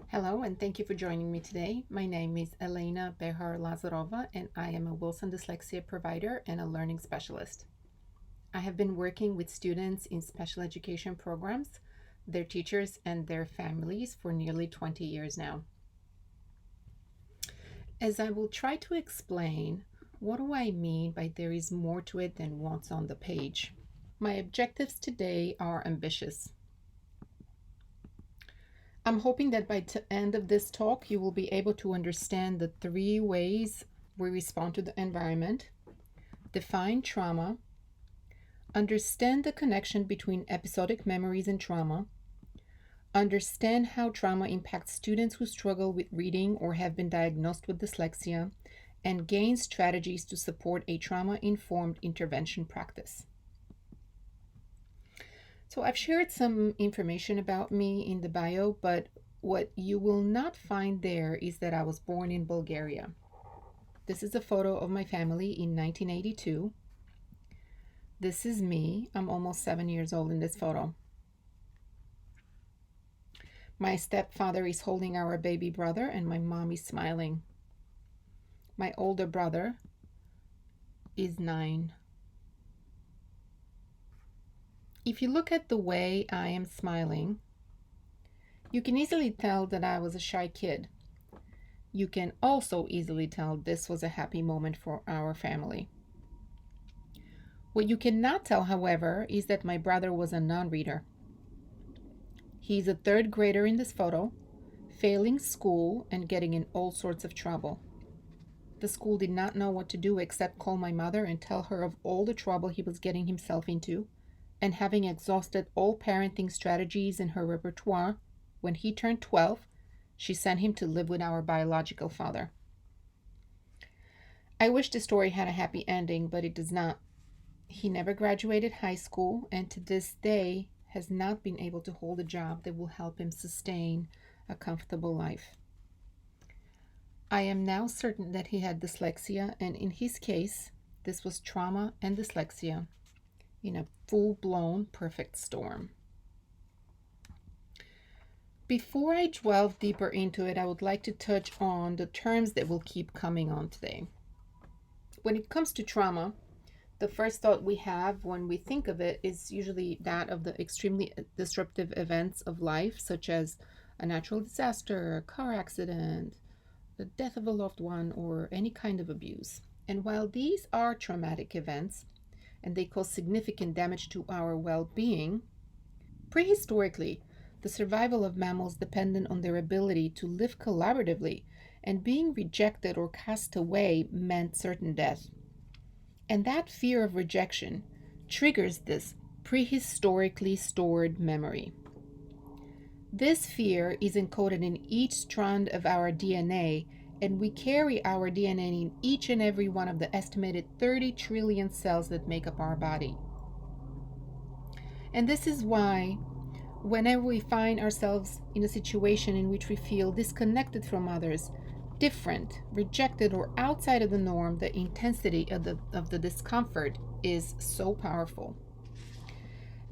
Hello, and thank you for joining me today. My name is Elena Behar-Lazarova, and I am a Wilson Dyslexia provider and a learning specialist. I have been working with students in special education programs, their teachers, and their families for nearly 20 years now. As I will try to explain, what do I mean by there is more to it than what's on the page? My objectives today are ambitious. I'm hoping that by the end of this talk, you will be able to understand the three ways we respond to the environment, define trauma, understand the connection between episodic memories and trauma, understand how trauma impacts students who struggle with reading or have been diagnosed with dyslexia, and gain strategies to support a trauma-informed intervention practice. So I've shared some information about me in the bio, but what you will not find there is that I was born in Bulgaria. This is a photo of my family in 1982. This is me. I'm almost 7 years old in this photo. My stepfather is holding our baby brother, and my mom is smiling. My older brother is 9. If you look at the way I am smiling, you can easily tell that I was a shy kid. You can also easily tell this was a happy moment for our family. What you cannot tell, however, is that my brother was a non-reader. He's a third grader in this photo, failing school and getting in all sorts of trouble. The school did not know what to do except call my mother and tell her of all the trouble he was getting himself into, and having exhausted all parenting strategies in her repertoire, when he turned 12, she sent him to live with our biological father. I wish the story had a happy ending, but it does not. He never graduated high school, and to this day has not been able to hold a job that will help him sustain a comfortable life. I am now certain that he had dyslexia, and in his case, this was trauma and dyslexia in a full-blown perfect storm. Before I delve deeper into it, I would like to touch on the terms that will keep coming on today. When it comes to trauma, the first thought we have when we think of it is usually that of the extremely disruptive events of life, such as a natural disaster, a car accident, the death of a loved one, or any kind of abuse. And while these are traumatic events and they cause significant damage to our well-being, prehistorically, the survival of mammals depended on their ability to live collaboratively, and being rejected or cast away meant certain death. And that fear of rejection triggers this prehistorically stored memory. This fear is encoded in each strand of our DNA, and we carry our DNA in each and every one of the estimated 30 trillion cells that make up our body. And this is why, whenever we find ourselves in a situation in which we feel disconnected from others, different, rejected, or outside of the norm, the intensity of the discomfort is so powerful.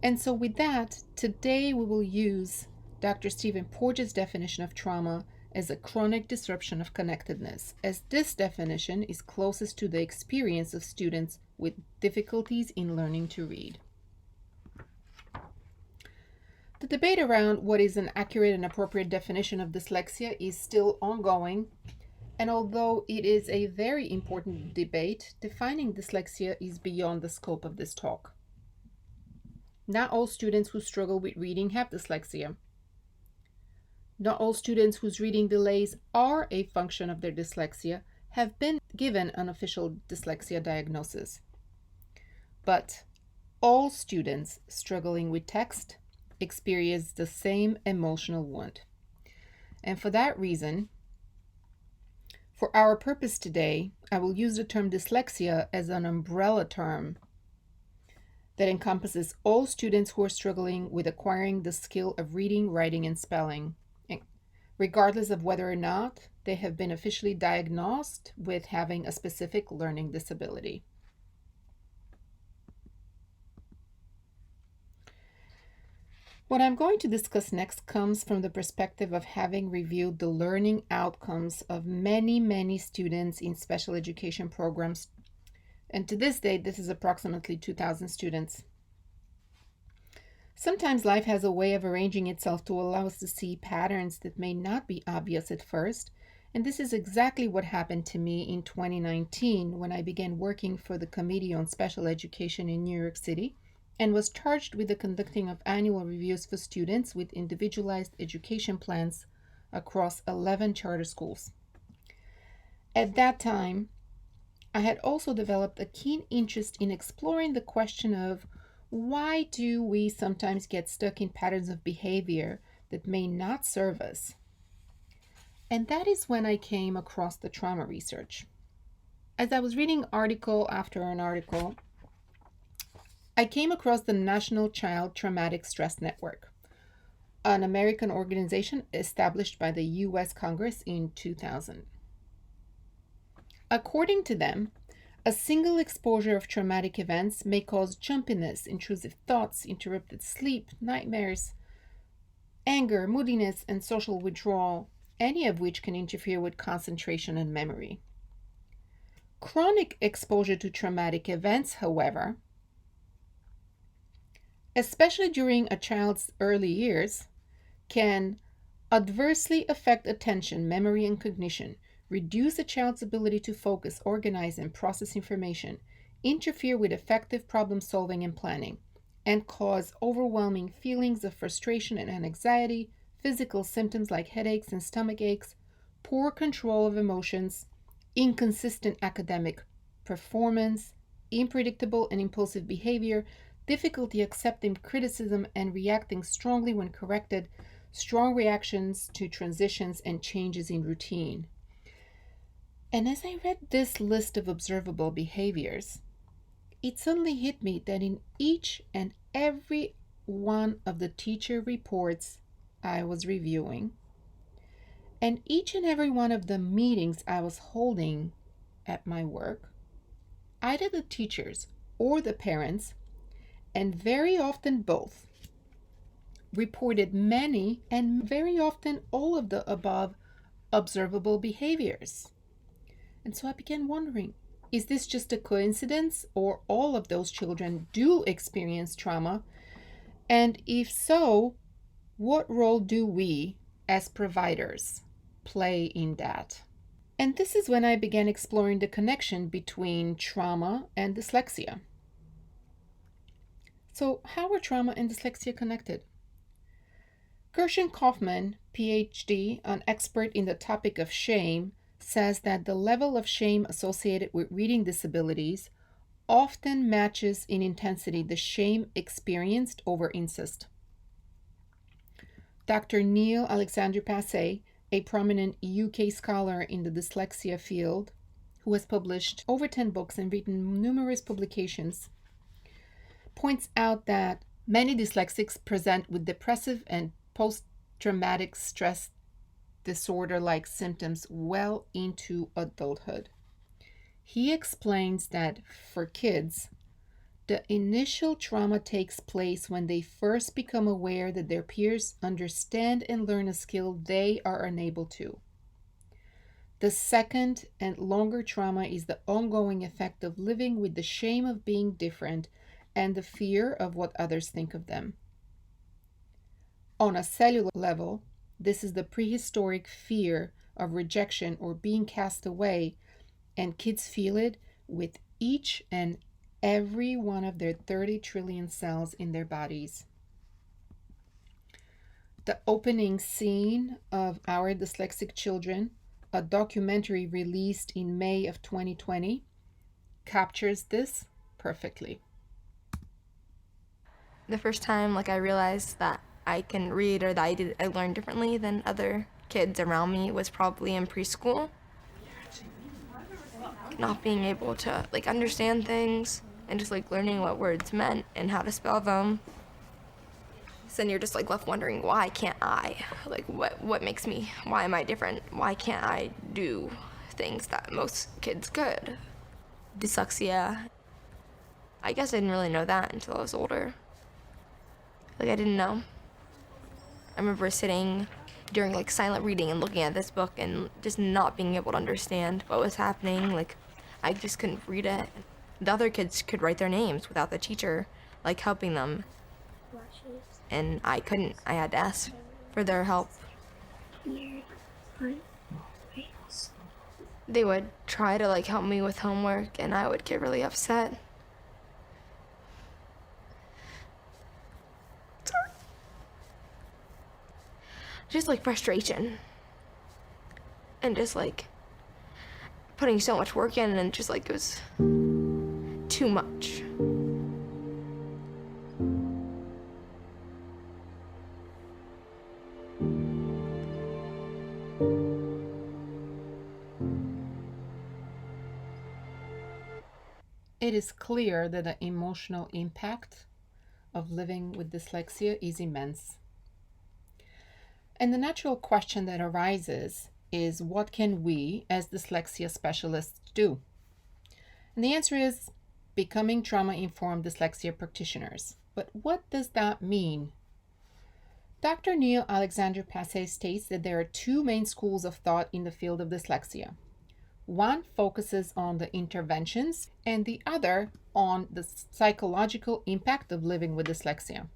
And so with that, today we will use Dr. Stephen Porges' definition of trauma as a chronic disruption of connectedness, as this definition is closest to the experience of students with difficulties in learning to read. The debate around what is an accurate and appropriate definition of dyslexia is still ongoing, and although it is a very important debate, defining dyslexia is beyond the scope of this talk. Not all students who struggle with reading have dyslexia. Not all students whose reading delays are a function of their dyslexia have been given an official dyslexia diagnosis. But all students struggling with text experience the same emotional wound. And for that reason, for our purpose today, I will use the term dyslexia as an umbrella term that encompasses all students who are struggling with acquiring the skill of reading, writing, and spelling, regardless of whether or not they have been officially diagnosed with having a specific learning disability. What I'm going to discuss next comes from the perspective of having reviewed the learning outcomes of many, many students in special education programs. And to this date, this is approximately 2,000 students. Sometimes life has a way of arranging itself to allow us to see patterns that may not be obvious at first. And this is exactly what happened to me in 2019 when I began working for the Committee on Special Education in New York City and was charged with the conducting of annual reviews for students with individualized education plans across 11 charter schools. At that time, I had also developed a keen interest in exploring the question of why do we sometimes get stuck in patterns of behavior that may not serve us? And that is when I came across the trauma research. As I was reading article after an article, I came across the National Child Traumatic Stress Network, an American organization established by the US Congress in 2000. According to them, a single exposure of traumatic events may cause jumpiness, intrusive thoughts, interrupted sleep, nightmares, anger, moodiness, and social withdrawal, any of which can interfere with concentration and memory. Chronic exposure to traumatic events, however, especially during a child's early years, can adversely affect attention, memory, and cognition, reduce a child's ability to focus, organize, and process information, interfere with effective problem solving and planning, and cause overwhelming feelings of frustration and anxiety, physical symptoms like headaches and stomach aches, poor control of emotions, inconsistent academic performance, unpredictable and impulsive behavior, difficulty accepting criticism and reacting strongly when corrected, strong reactions to transitions and changes in routine. And as I read this list of observable behaviors, it suddenly hit me that in each and every one of the teacher reports I was reviewing, and each and every one of the meetings I was holding at my work, either the teachers or the parents, and very often both, reported many and very often all of the above observable behaviors. And so I began wondering, is this just a coincidence, or all of those children do experience trauma? And if so, what role do we as providers play in that? And this is when I began exploring the connection between trauma and dyslexia. So, how are trauma and dyslexia connected? Gershon Kaufman, PhD, an expert in the topic of shame, says that the level of shame associated with reading disabilities often matches in intensity the shame experienced over incest. Dr. Neil Alexander Passay, a prominent UK scholar in the dyslexia field, who has published over 10 books and written numerous publications, points out that many dyslexics present with depressive and post-traumatic stress disorder-like symptoms well into adulthood. He explains that for kids, the initial trauma takes place when they first become aware that their peers understand and learn a skill they are unable to. The second and longer trauma is the ongoing effect of living with the shame of being different and the fear of what others think of them. On a cellular level, this is the prehistoric fear of rejection or being cast away, and kids feel it with each and every one of their 30 trillion cells in their bodies. The opening scene of Our Dyslexic Children, a documentary released in May of 2020, captures this perfectly. The first time I realized that I can read or that I learn differently than other kids around me was probably in preschool. Not being able to understand things and just learning what words meant and how to spell them. So then you're just left wondering, why can't I? What makes me, why am I different? Why can't I do things that most kids could? Dyslexia. I guess I didn't really know that until I was older. I didn't know. I remember sitting during like silent reading and looking at this book and just not being able to understand what was happening. Like, I just couldn't read it. The other kids could write their names without the teacher like helping them, and I couldn't. I had to ask for their help. They would try to like help me with homework, and I would get really upset. Sorry. Just like frustration, and just like putting so much work in, and just like it was too much. It is clear that the emotional impact of living with dyslexia is immense. And the natural question that arises is, what can we as dyslexia specialists do? And the answer is becoming trauma-informed dyslexia practitioners. But what does that mean? Dr. Neil Alexander Passé states that there are two main schools of thought in the field of dyslexia. One focuses on the interventions and the other on the psychological impact of living with dyslexia.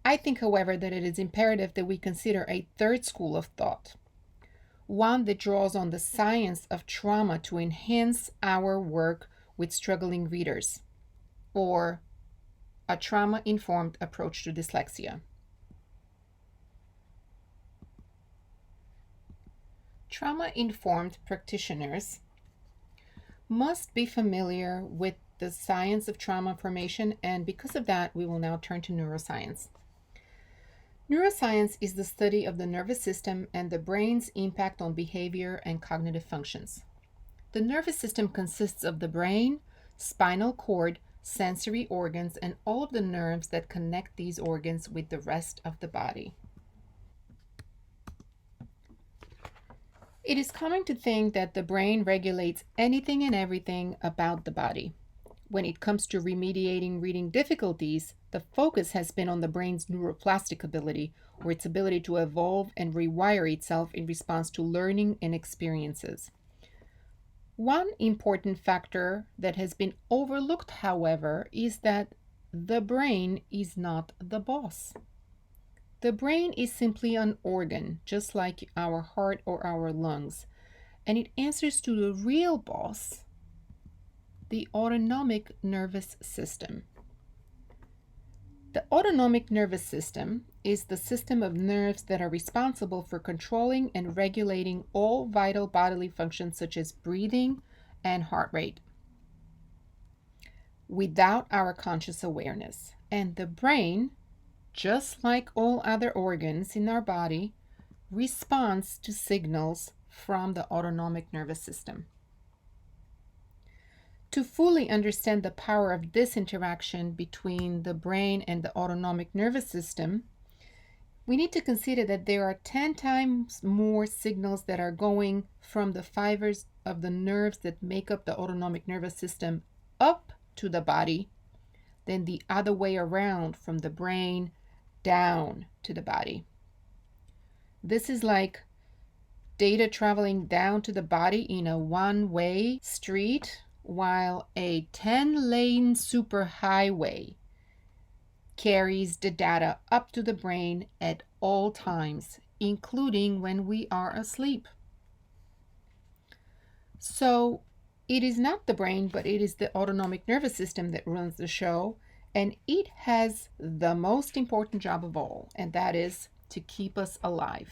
I think, however, that it is imperative that we consider a third school of thought, one that draws on the science of trauma to enhance our work with struggling readers, or a trauma-informed approach to dyslexia. Trauma-informed practitioners must be familiar with the science of trauma information, and because of that, we will now turn to neuroscience. Neuroscience is the study of the nervous system and the brain's impact on behavior and cognitive functions. The nervous system consists of the brain, spinal cord, sensory organs, and all of the nerves that connect these organs with the rest of the body. It is common to think that the brain regulates anything and everything about the body. When it comes to remediating reading difficulties, the focus has been on the brain's neuroplastic ability, or its ability to evolve and rewire itself in response to learning and experiences. One important factor that has been overlooked, however, is that the brain is not the boss. The brain is simply an organ, just like our heart or our lungs, and it answers to the real boss, the autonomic nervous system. The autonomic nervous system is the system of nerves that are responsible for controlling and regulating all vital bodily functions such as breathing and heart rate without our conscious awareness. And the brain, just like all other organs in our body, responds to signals from the autonomic nervous system. To fully understand the power of this interaction between the brain and the autonomic nervous system, we need to consider that there are 10 times more signals that are going from the fibers of the nerves that make up the autonomic nervous system up to the body than the other way around, from the brain down to the body. This is like data traveling down to the body in a one-way street, while a 10-lane superhighway carries the data up to the brain at all times, including when we are asleep. So it is not the brain, but it is the autonomic nervous system that runs the show, and it has the most important job of all, and that is to keep us alive.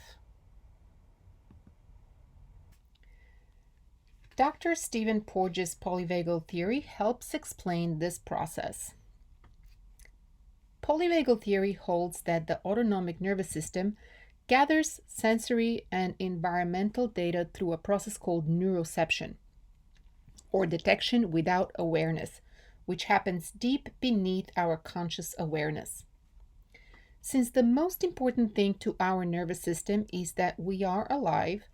Dr. Stephen Porges' polyvagal theory helps explain this process. Polyvagal theory holds that the autonomic nervous system gathers sensory and environmental data through a process called neuroception, or detection without awareness, which happens deep beneath our conscious awareness. Since the most important thing to our nervous system is that we are alive,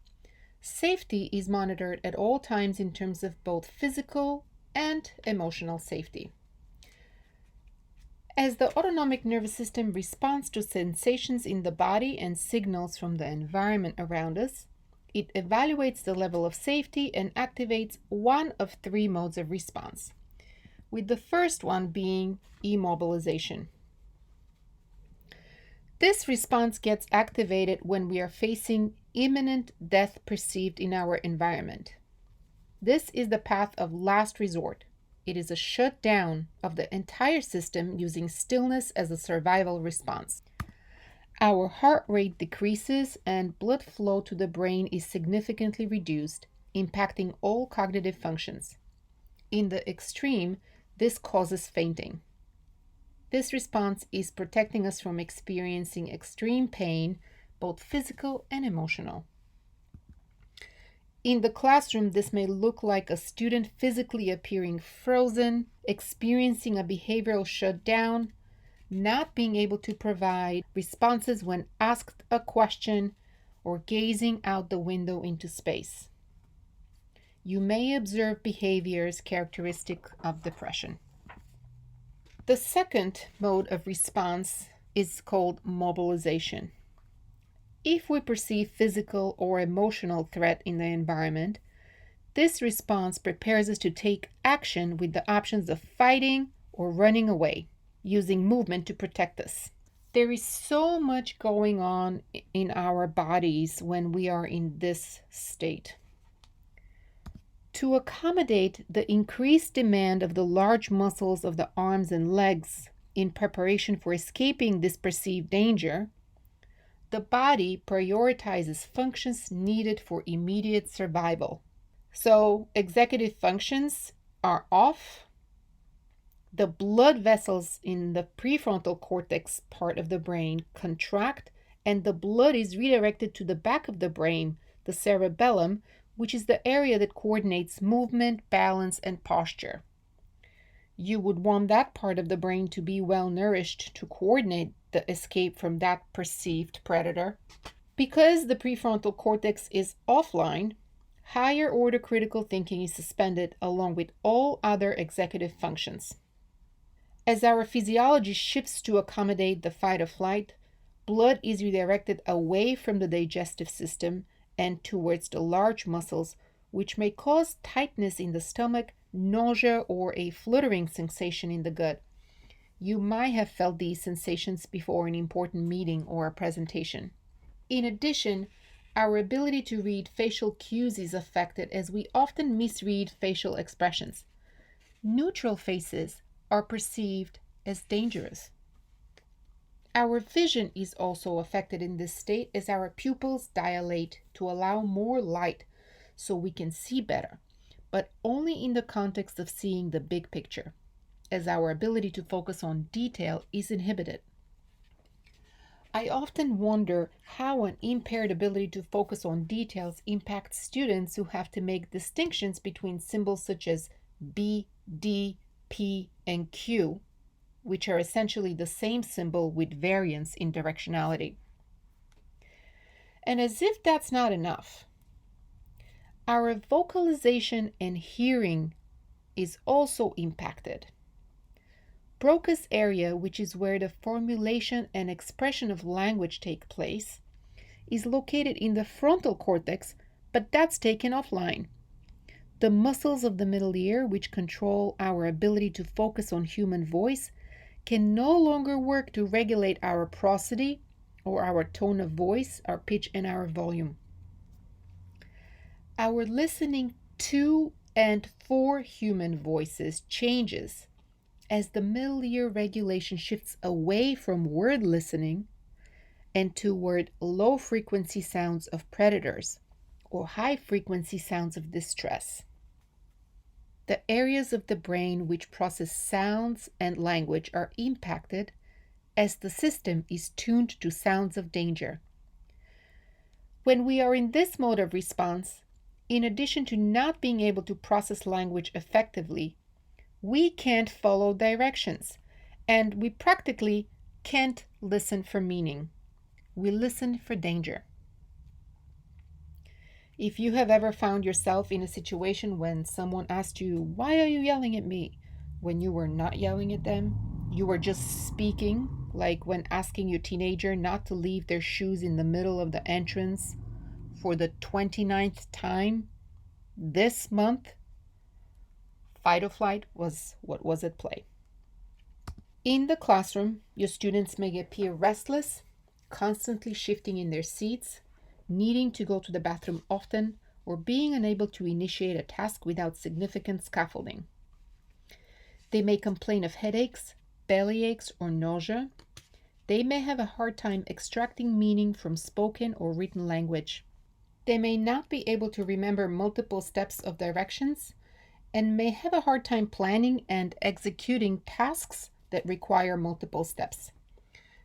safety is monitored at all times in terms of both physical and emotional safety. As the autonomic nervous system responds to sensations in the body and signals from the environment around us, it evaluates the level of safety and activates one of three modes of response, with the first one being immobilization. This response gets activated when we are facing imminent death perceived in our environment. This is the path of last resort. It is a shutdown of the entire system using stillness as a survival response. Our heart rate decreases and blood flow to the brain is significantly reduced, impacting all cognitive functions. In the extreme, this causes fainting. This response is protecting us from experiencing extreme pain, both physical and emotional. In the classroom, this may look like a student physically appearing frozen, experiencing a behavioral shutdown, not being able to provide responses when asked a question, or gazing out the window into space. You may observe behaviors characteristic of depression. The second mode of response is called mobilization. If we perceive physical or emotional threat in the environment, this response prepares us to take action with the options of fighting or running away, using movement to protect us. There is so much going on in our bodies when we are in this state. To accommodate the increased demand of the large muscles of the arms and legs in preparation for escaping this perceived danger, the body prioritizes functions needed for immediate survival. So, executive functions are off. The blood vessels in the prefrontal cortex part of the brain contract, and the blood is redirected to the back of the brain, the cerebellum, which is the area that coordinates movement, balance, and posture. You would want that part of the brain to be well nourished to coordinate the escape from that perceived predator. Because the prefrontal cortex is offline, higher order critical thinking is suspended along with all other executive functions. As our physiology shifts to accommodate the fight or flight, blood is redirected away from the digestive system and towards the large muscles, which may cause tightness in the stomach, nausea, or a fluttering sensation in the gut. You might have felt these sensations before an important meeting or a presentation. In addition, our ability to read facial cues is affected as we often misread facial expressions. Neutral faces are perceived as dangerous. Our vision is also affected in this state as our pupils dilate to allow more light so we can see better, but only in the context of seeing the big picture, as our ability to focus on detail is inhibited. I often wonder how an impaired ability to focus on details impacts students who have to make distinctions between symbols such as B, D, P, and Q, which are essentially the same symbol with variance in directionality. And as if that's not enough, our vocalization and hearing is also impacted. Broca's area, which is where the formulation and expression of language take place, is located in the frontal cortex, but that's taken offline. The muscles of the middle ear, which control our ability to focus on human voice, can no longer work to regulate our prosody or our tone of voice, our pitch, and our volume. Our listening to and for human voices changes as the middle ear regulation shifts away from word listening and toward low frequency sounds of predators or high frequency sounds of distress. The areas of the brain which process sounds and language are impacted as the system is tuned to sounds of danger. When we are in this mode of response, in addition to not being able to process language effectively, we can't follow directions, and we practically can't listen for meaning. We listen for danger. If you have ever found yourself in a situation when someone asked you, "Why are you yelling at me?" when you were not yelling at them, You were just speaking, like when asking your teenager not to leave their shoes in the middle of the entrance for the 29th time this month. Fight or flight was what was at play. In the classroom, your students may appear restless, constantly shifting in their seats, needing to go to the bathroom often, or being unable to initiate a task without significant scaffolding. They may complain of headaches, belly aches, or nausea. They may have a hard time extracting meaning from spoken or written language. They may not be able to remember multiple steps of directions and may have a hard time planning and executing tasks that require multiple steps.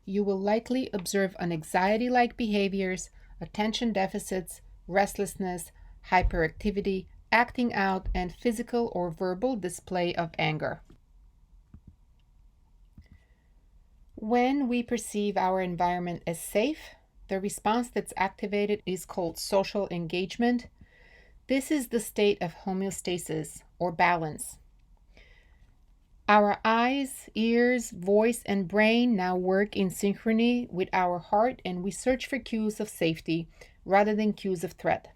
You will likely observe anxiety-like behaviors, attention deficits, restlessness, hyperactivity, acting out, and physical or verbal display of anger. When we perceive our environment as safe, the response that's activated is called social engagement. This is the state of homeostasis or balance. Our eyes, ears, voice, and brain now work in synchrony with our heart, and we search for cues of safety rather than cues of threat.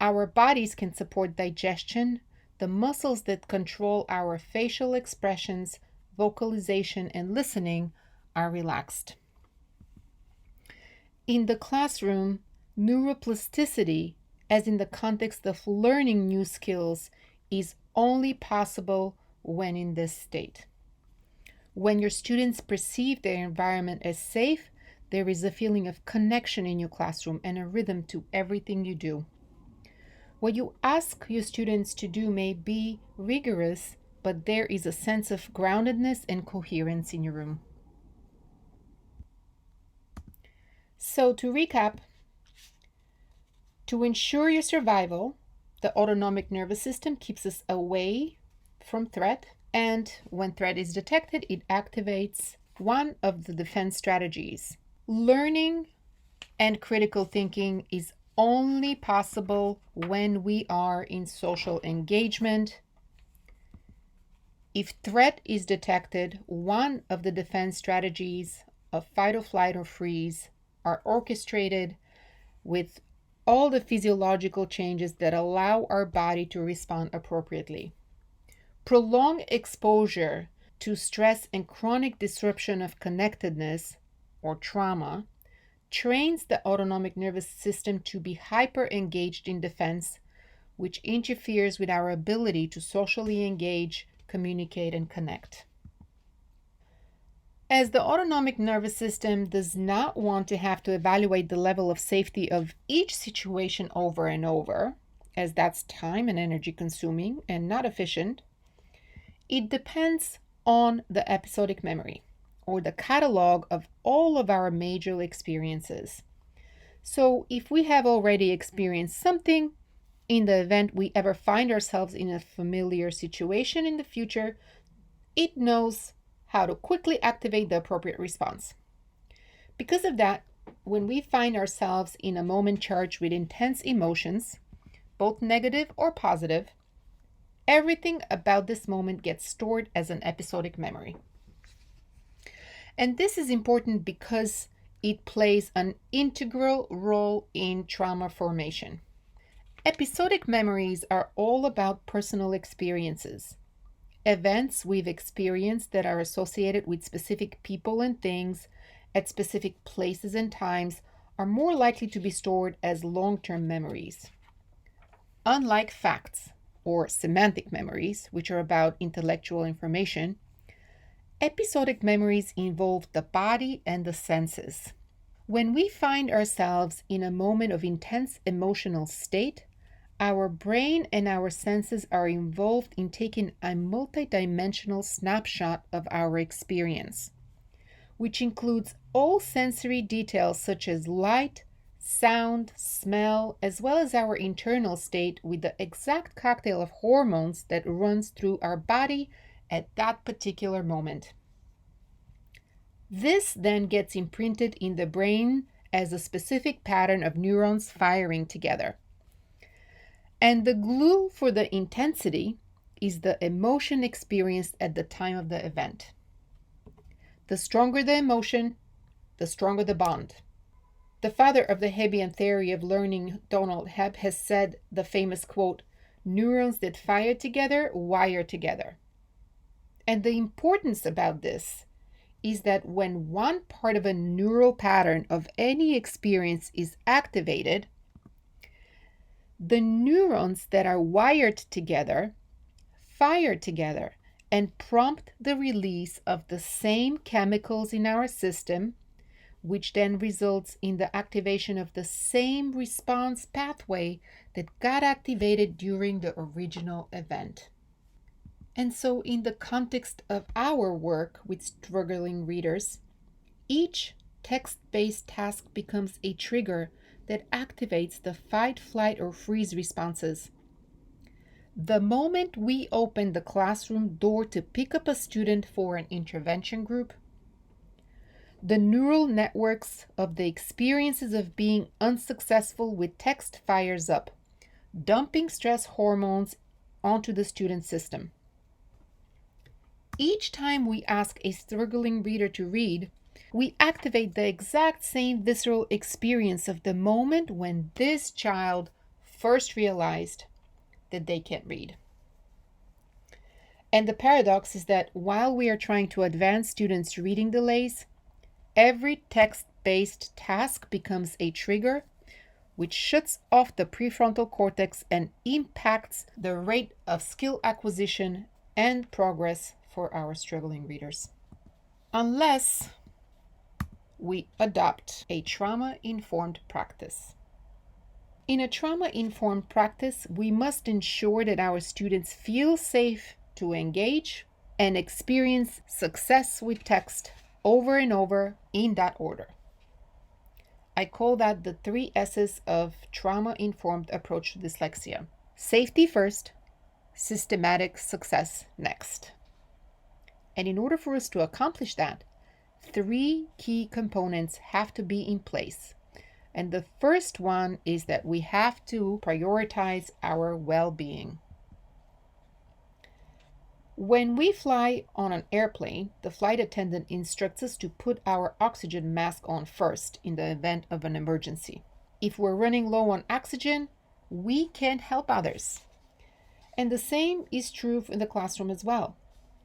Our bodies can support digestion. The muscles that control our facial expressions, vocalization, and listening are relaxed. In the classroom, neuroplasticity, as in the context of learning new skills, is only possible when in this state. When your students perceive their environment as safe, there is a feeling of connection in your classroom and a rhythm to everything you do. What you ask your students to do may be rigorous, but there is a sense of groundedness and coherence in your room. So to recap, to ensure your survival, the autonomic nervous system keeps us away from threat, and when threat is detected, it activates one of the defense strategies. Learning and critical thinking is only possible when we are in social engagement. If threat is detected, one of the defense strategies of fight or flight or freeze are orchestrated with all the physiological changes that allow our body to respond appropriately. Prolonged exposure to stress and chronic disruption of connectedness or trauma trains the autonomic nervous system to be hyper engaged in defense, which interferes with our ability to socially engage, communicate, and connect. As the autonomic nervous system does not want to have to evaluate the level of safety of each situation over and over, as that's time and energy consuming and not efficient, it depends on the episodic memory, or the catalog of all of our major experiences. So if we have already experienced something, in the event we ever find ourselves in a familiar situation in the future, it knows how to quickly activate the appropriate response. Because of that, when we find ourselves in a moment charged with intense emotions, both negative or positive, everything about this moment gets stored as an episodic memory. And this is important because it plays an integral role in trauma formation. Episodic memories are all about personal experiences. Events we've experienced that are associated with specific people and things at specific places and times are more likely to be stored as long-term memories. Unlike facts or semantic memories, which are about intellectual information, episodic memories involve the body and the senses. When we find ourselves in a moment of intense emotional state, our brain and our senses are involved in taking a multidimensional snapshot of our experience, which includes all sensory details such as light, sound, smell, as well as our internal state with the exact cocktail of hormones that runs through our body at that particular moment. This then gets imprinted in the brain as a specific pattern of neurons firing together. And the glue for the intensity is the emotion experienced at the time of the event. The stronger the emotion, the stronger the bond. The father of the Hebbian theory of learning, Donald Hebb, has said the famous quote, "Neurons that fire together wire together." And the importance about this is that when one part of a neural pattern of any experience is activated, the neurons that are wired together fire together and prompt the release of the same chemicals in our system, which then results in the activation of the same response pathway that got activated during the original event. And so, in the context of our work with struggling readers, each text-based task becomes a trigger that activates the fight, flight, or freeze responses. The moment we open the classroom door to pick up a student for an intervention group, the neural networks of the experiences of being unsuccessful with text fires up, dumping stress hormones onto the student system. Each time we ask a struggling reader to read, we activate the exact same visceral experience of the moment when this child first realized that they can't read. And the paradox is that while we are trying to advance students' reading delays, every text-based task becomes a trigger which shuts off the prefrontal cortex and impacts the rate of skill acquisition and progress for our struggling readers. Unless we adopt a trauma-informed practice. In a trauma-informed practice, we must ensure that our students feel safe to engage and experience success with text over and over in that order. I call that the 3 S's of trauma-informed approach to dyslexia. Safety first, systematic success next. And in order for us to accomplish that, 3 key components have to be in place. And the first one is that we have to prioritize our well-being. When we fly on an airplane, the flight attendant instructs us to put our oxygen mask on first in the event of an emergency. If we're running low on oxygen, we can't help others. And the same is true in the classroom as well.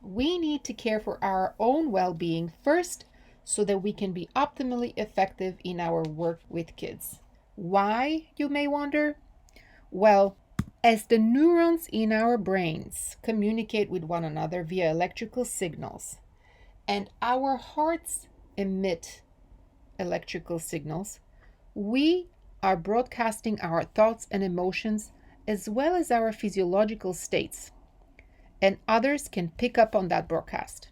We need to care for our own well-being first so that we can be optimally effective in our work with kids. Why, you may wonder? Well, as the neurons in our brains communicate with one another via electrical signals, and our hearts emit electrical signals, we are broadcasting our thoughts and emotions as well as our physiological states, and others can pick up on that broadcast.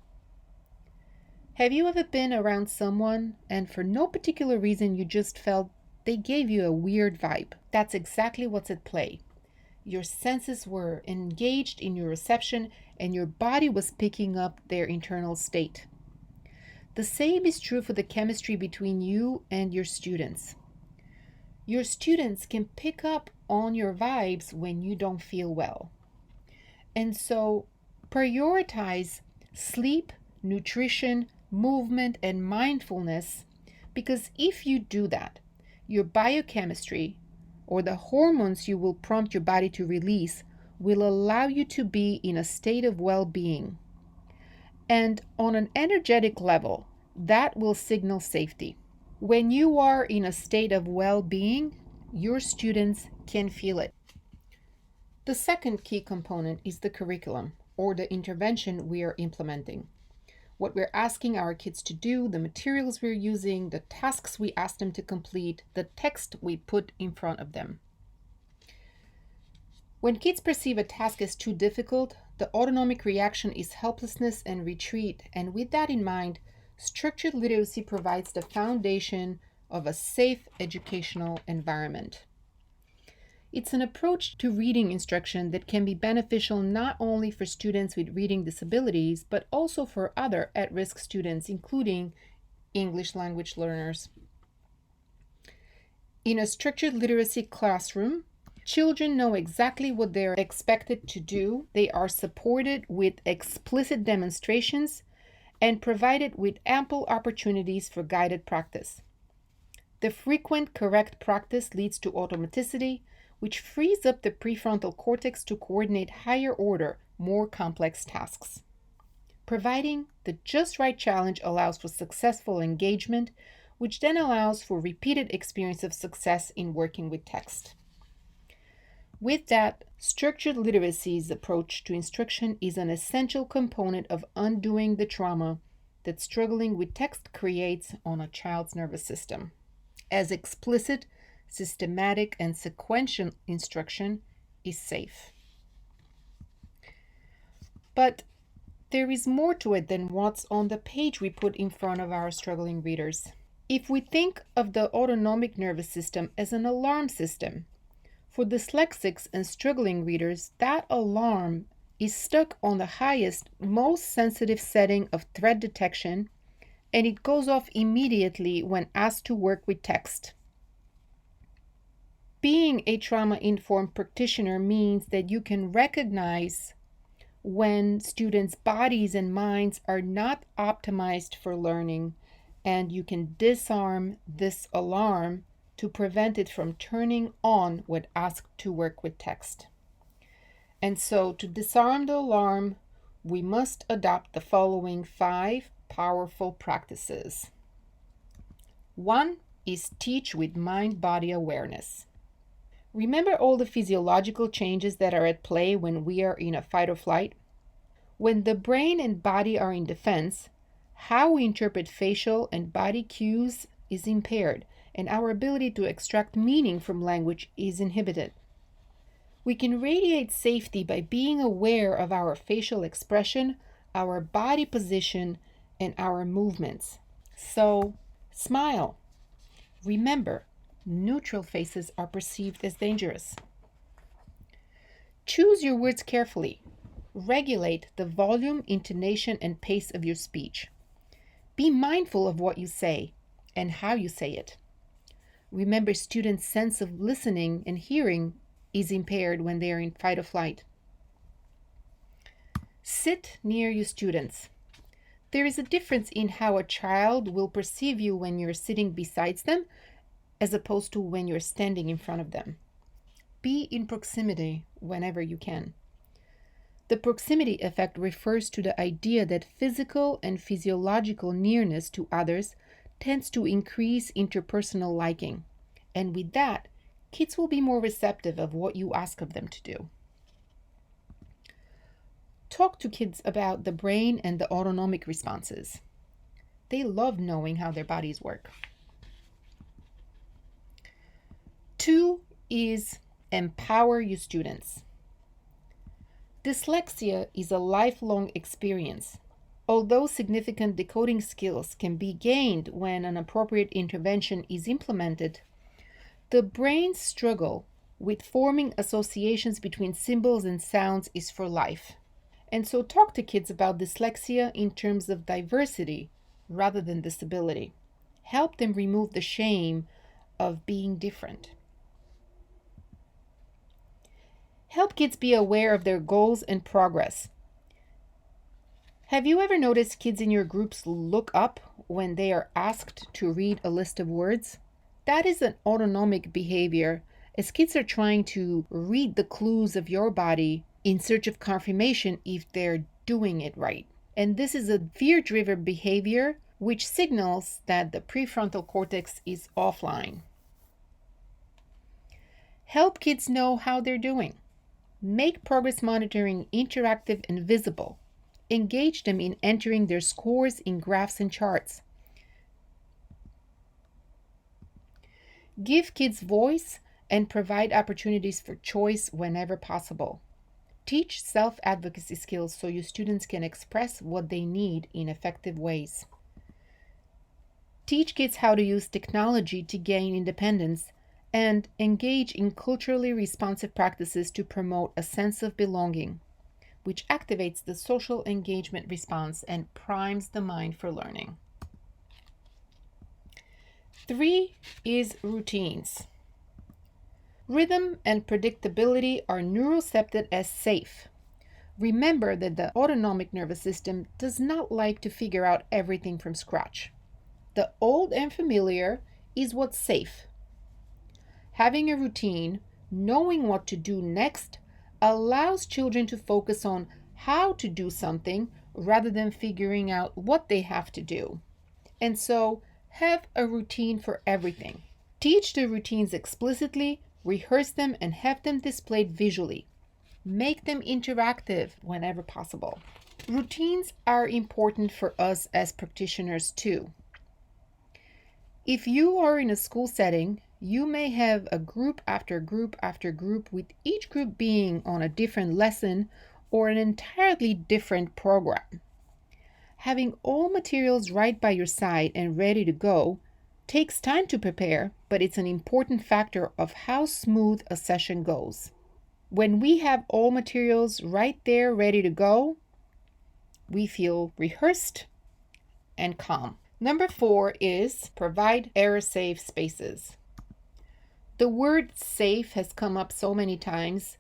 Have you ever been around someone and for no particular reason you just felt they gave you a weird vibe? That's exactly what's at play. Your senses were engaged in your reception and your body was picking up their internal state. The same is true for the chemistry between you and your students. Your students can pick up on your vibes when you don't feel well. And so prioritize sleep, nutrition, movement, and mindfulness, because if you do that, your biochemistry, or the hormones you will prompt your body to release, will allow you to be in a state of well-being. And on an energetic level, that will signal safety. When you are in a state of well-being, your students can feel it. The second key component is the curriculum, or the intervention we are implementing. What we're asking our kids to do, the materials we're using, the tasks we ask them to complete, the text we put in front of them. When kids perceive a task as too difficult, the autonomic reaction is helplessness and retreat, and with that in mind, structured literacy provides the foundation of a safe educational environment. It's an approach to reading instruction that can be beneficial not only for students with reading disabilities, but also for other at-risk students, including English language learners. In a structured literacy classroom, children know exactly what they're expected to do. They are supported with explicit demonstrations, and provided with ample opportunities for guided practice. The frequent correct practice leads to automaticity, which frees up the prefrontal cortex to coordinate higher order, more complex tasks. Providing the just right challenge allows for successful engagement, which then allows for repeated experience of success in working with text. With that, structured literacy's approach to instruction is an essential component of undoing the trauma that struggling with text creates on a child's nervous system. As explicit, systematic, and sequential instruction is safe. But there is more to it than what's on the page we put in front of our struggling readers. If we think of the autonomic nervous system as an alarm system, for dyslexics and struggling readers, that alarm is stuck on the highest, most sensitive setting of threat detection, and it goes off immediately when asked to work with text. Being a trauma-informed practitioner means that you can recognize when students' bodies and minds are not optimized for learning, and you can disarm this alarm to prevent it from turning on when asked to work with text. And so, to disarm the alarm, we must adopt the following 5 powerful practices. 1 is teach with mind-body awareness. Remember all the physiological changes that are at play when we are in a fight or flight? When the brain and body are in defense, how we interpret facial and body cues is impaired, and our ability to extract meaning from language is inhibited. We can radiate safety by being aware of our facial expression, our body position, and our movements. So, smile. Remember, neutral faces are perceived as dangerous. Choose your words carefully. Regulate the volume, intonation, and pace of your speech. Be mindful of what you say and how you say it. Remember, students' sense of listening and hearing is impaired when they are in fight or flight. Sit near your students. There is a difference in how a child will perceive you when you're sitting beside them as opposed to when you're standing in front of them. Be in proximity whenever you can. The proximity effect refers to the idea that physical and physiological nearness to others tends to increase interpersonal liking, and with that, kids will be more receptive of what you ask of them to do. Talk to kids about the brain and the autonomic responses. They love knowing how their bodies work. 2 is empower your students. Dyslexia is a lifelong experience. Although significant decoding skills can be gained when an appropriate intervention is implemented, the brain's struggle with forming associations between symbols and sounds is for life. And so talk to kids about dyslexia in terms of diversity rather than disability. Help them remove the shame of being different. Help kids be aware of their goals and progress. Have you ever noticed kids in your groups look up when they are asked to read a list of words? That is an autonomic behavior, as kids are trying to read the clues of your body in search of confirmation if they're doing it right. And this is a fear-driven behavior which signals that the prefrontal cortex is offline. Help kids know how they're doing. Make progress monitoring interactive and visible. Engage them in entering their scores in graphs and charts. Give kids voice and provide opportunities for choice whenever possible. Teach self-advocacy skills so your students can express what they need in effective ways. Teach kids how to use technology to gain independence and engage in culturally responsive practices to promote a sense of belonging, which activates the social engagement response and primes the mind for learning. 3 is routines. Rhythm and predictability are neurocepted as safe. Remember that the autonomic nervous system does not like to figure out everything from scratch. The old and familiar is what's safe. Having a routine, knowing what to do next, allows children to focus on how to do something rather than figuring out what they have to do. And so, have a routine for everything. Teach the routines explicitly, rehearse them, and have them displayed visually. Make them interactive whenever possible. Routines are important for us as practitioners too. If you are in a school setting, you may have a group after group after group, with each group being on a different lesson or an entirely different program. Having all materials right by your side and ready to go takes time to prepare, but it's an important factor of how smooth a session goes. When we have all materials right there ready to go, we feel rehearsed and calm. Number 4 is provide error-safe spaces. The word safe has come up so many times,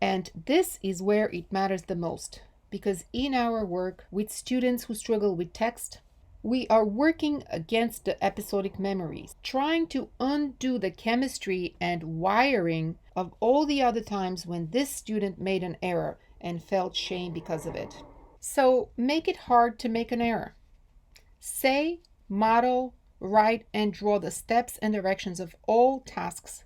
and this is where it matters the most, because in our work with students who struggle with text, we are working against the episodic memories, trying to undo the chemistry and wiring of all the other times when this student made an error and felt shame because of it. So make it hard to make an error. Say, model, write, and draw the steps and directions of all tasks.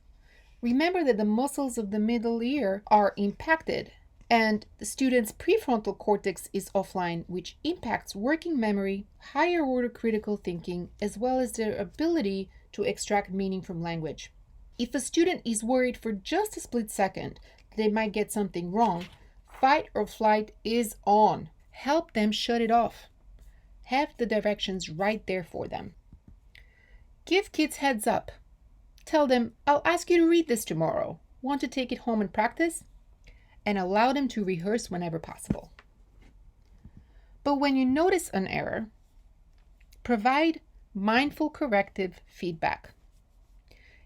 Remember that the muscles of the middle ear are impacted, and the student's prefrontal cortex is offline, which impacts working memory, higher order critical thinking, as well as their ability to extract meaning from language. If a student is worried for just a split second they might get something wrong, fight or flight is on. Help them shut it off. Have the directions right there for them. Give kids heads up. Tell them, I'll ask you to read this tomorrow. Want to take it home and practice? And allow them to rehearse whenever possible. But when you notice an error, provide mindful corrective feedback.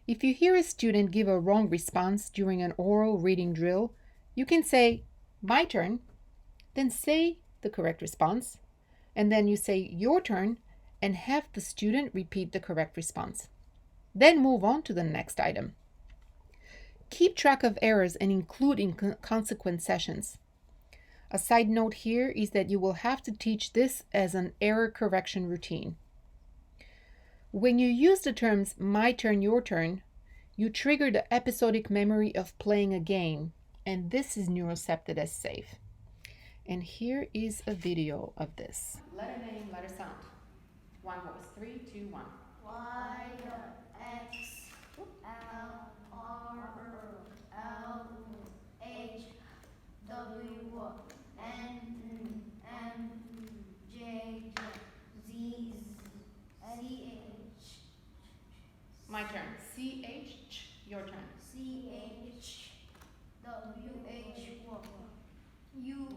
If you hear a student give a wrong response during an oral reading drill, you can say, my turn, then say the correct response, and then you say your turn and have the student repeat the correct response. Then move on to the next item. Keep track of errors and include in consequent sessions. A side note here is that you will have to teach this as an error correction routine. When you use the terms my turn, your turn, you trigger the episodic memory of playing a game, and this is neurocepted as safe. And here is a video of this. Letter name, letter sound. One voice. 3, 2, 1. Y, X, L, R, L, H, W, N, M, J, Z, C, H. My turn. C-H, your turn. C, H, W, H, U,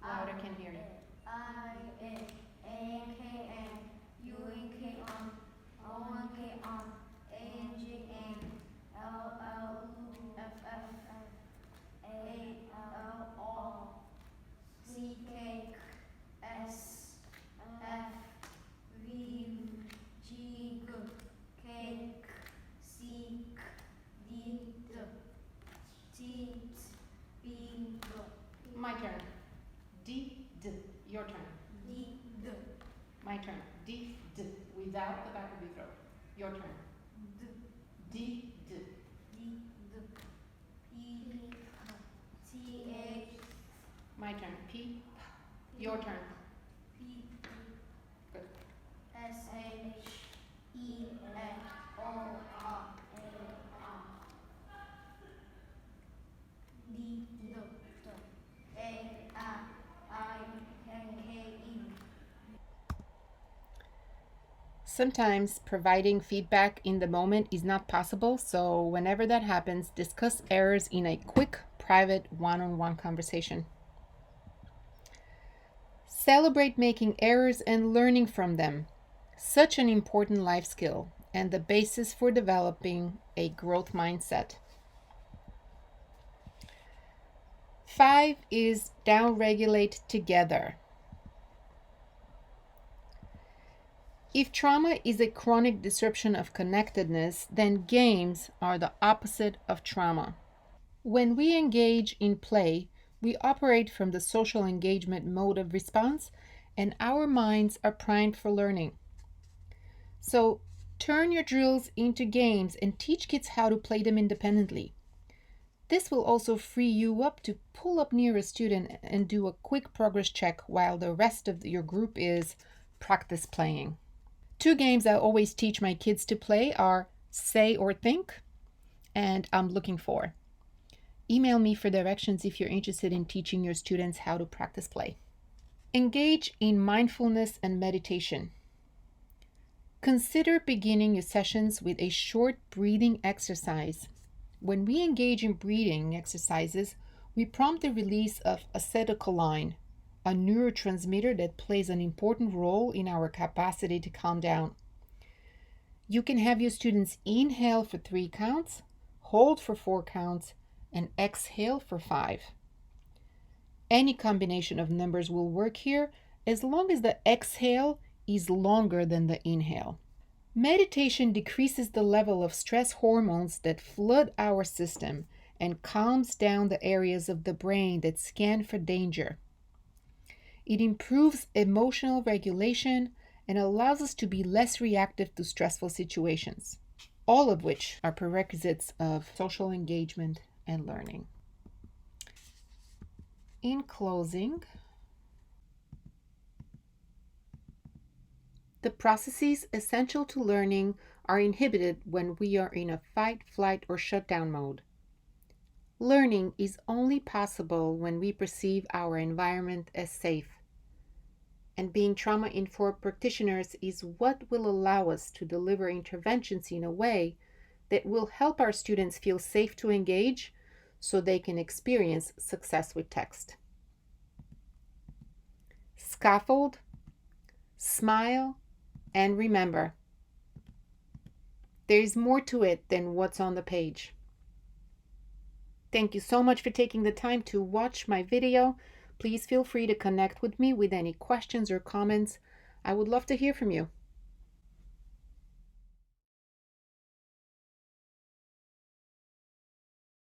Louder, can hear you. I, A, K, N, U, N, K, on, O, N, K, on, A, N, J, N, L, L, F, F, A, L, O, C, K, S, F, V, G, K, C, D, T, B, My turn. D, D, your turn. D, My turn. D, D, without the back of your throat. Your turn. D, D. D, P, T, H, My turn. P, your turn. P, Good. S, H, E, F, O, R, A, R, D, A, I, N, K, E. Sometimes providing feedback in the moment is not possible, so whenever that happens, discuss errors in a quick, private, one-on-one conversation. Celebrate making errors and learning from them. Such an important life skill and the basis for developing a growth mindset. 5 is downregulate together. If trauma is a chronic disruption of connectedness, then games are the opposite of trauma. When we engage in play, we operate from the social engagement mode of response, and our minds are primed for learning. So, turn your drills into games and teach kids how to play them independently. This will also free you up to pull up near a student and do a quick progress check while the rest of your group is practice playing. 2 games I always teach my kids to play are Say or Think and I'm Looking For. Email me for directions if you're interested in teaching your students how to practice play. Engage in mindfulness and meditation. Consider beginning your sessions with a short breathing exercise. When we engage in breathing exercises, we prompt the release of acetylcholine, a neurotransmitter that plays an important role in our capacity to calm down. You can have your students inhale for 3 counts, hold for 4 counts, and exhale for 5. Any combination of numbers will work here as long as the exhale is longer than the inhale. Meditation decreases the level of stress hormones that flood our system and calms down the areas of the brain that scan for danger. It improves emotional regulation and allows us to be less reactive to stressful situations, all of which are prerequisites of social engagement and learning. In closing, the processes essential to learning are inhibited when we are in a fight, flight, or shutdown mode. Learning is only possible when we perceive our environment as safe. And being trauma-informed practitioners is what will allow us to deliver interventions in a way that will help our students feel safe to engage so they can experience success with text. Scaffold, smile, and remember, there is more to it than what's on the page. Thank you so much for taking the time to watch my video. Please feel free to connect with me with any questions or comments. I would love to hear from you.